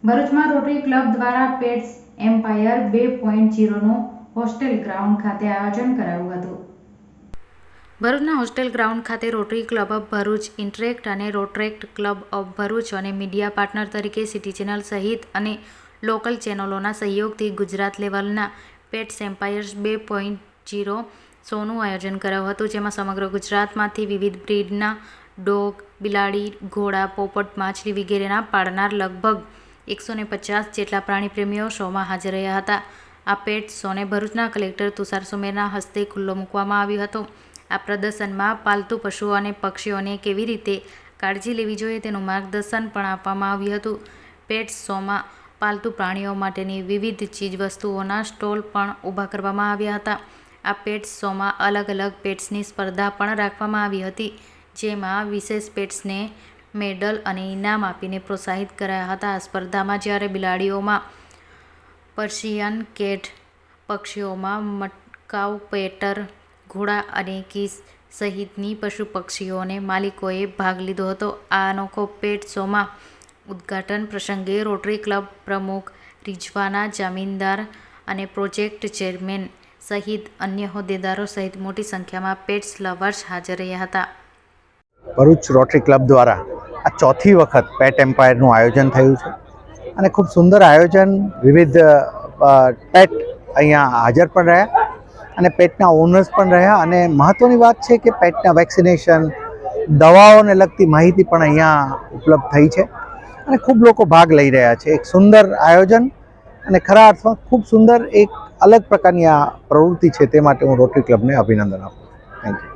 ભરૂચમાં rotary club દ્વારા pets umpire 2.0નું hostel ground ખાતે આયોજન કરાયું હતું. ભરૂચના હોસ્ટેલ ગ્રાઉન્ડ ખાતે rotary club of Bharuch, interact અને રોટરેક્ટ ક્લબ ઓફ ભરૂચ અને મીડિયા પાર્ટનર તરીકે સિટી ચેનલ સહિત અને લોકલ ચેનલોના સહયોગથી ગુજરાત લેવલના પેટ્સ એમ્પાયર્સ 2.0 શોનું આયોજન કરાયું હતું, જેમાં સમગ્ર ગુજરાતમાંથી વિવિધ બ્રીડના ડોગ, બિલાડી, ઘોડા, પોપટ, માછલી વગેરેના પાળનાર લગભગ 150 જેટલા પ્રાણીપ્રેમીઓ શોમાં હાજર રહ્યા હતા. આ પેટ શોને ભરૂચના કલેક્ટર તુષાર સુમેરના હસ્તે ખુલ્લો મૂકવામાં આવ્યો હતો. આ પ્રદર્શનમાં પાલતુ પશુઓ અને પક્ષીઓને કેવી રીતે કાળજી લેવી જોઈએ તેનું માર્ગદર્શન પણ આપવામાં આવ્યું હતું. પેટ્સ શોમાં પાલતુ પ્રાણીઓ માટેની વિવિધ ચીજવસ્તુઓના સ્ટોલ પણ ઊભા કરવામાં આવ્યા હતા. આ પેટ્સ શોમાં અલગ અલગ પેટ્સની સ્પર્ધા પણ રાખવામાં આવી હતી, જેમાં વિશેષ પેટ્સને મેડલ અને ઇનામ આપીને પ્રોત્સાહિત કરાયા હતા. આ સ્પર્ધામાં જ્યારે બિલાડીઓમાં પર્શિયન કેટ, પક્ષીઓમાં મટકાઉ પેટર, ઘોડા અને કીસ સહિતની પશુ પક્ષીઓને માલિકોએ ભાગ લીધો હતો. આ અનોખો પેટ શોમાં ઉદ્ઘાટન પ્રસંગે રોટરી ક્લબ પ્રમુખ રિઝવાના જામીનદાર અને પ્રોજેક્ટ ચેરમેન સહિત અન્ય હોદ્દેદારો સહિત મોટી સંખ્યામાં પેટ્સ લવર્સ હાજર રહ્યા હતા. ભરૂચ રોટરી ક્લબ દ્વારા આ ચોથી વખત પેટ એમ્પાયરનું આયોજન થયું છે અને ખૂબ સુંદર આયોજન. વિવિધ પેટ અહીંયા હાજર પણ રહ્યા અને પેટના ઓનર્સ પણ રહ્યા અને મહત્ત્વની વાત છે કે પેટના વેક્સિનેશન, દવાઓને લગતી માહિતી પણ અહીંયા ઉપલબ્ધ થઈ છે અને ખૂબ લોકો ભાગ લઈ રહ્યા છે. એક સુંદર આયોજન અને ખરા અર્થમાં ખૂબ સુંદર એક અલગ પ્રકારની આ પ્રવૃત્તિ છે. તે માટે હું રોટરી ક્લબને અભિનંદન આપું છું. Thank you.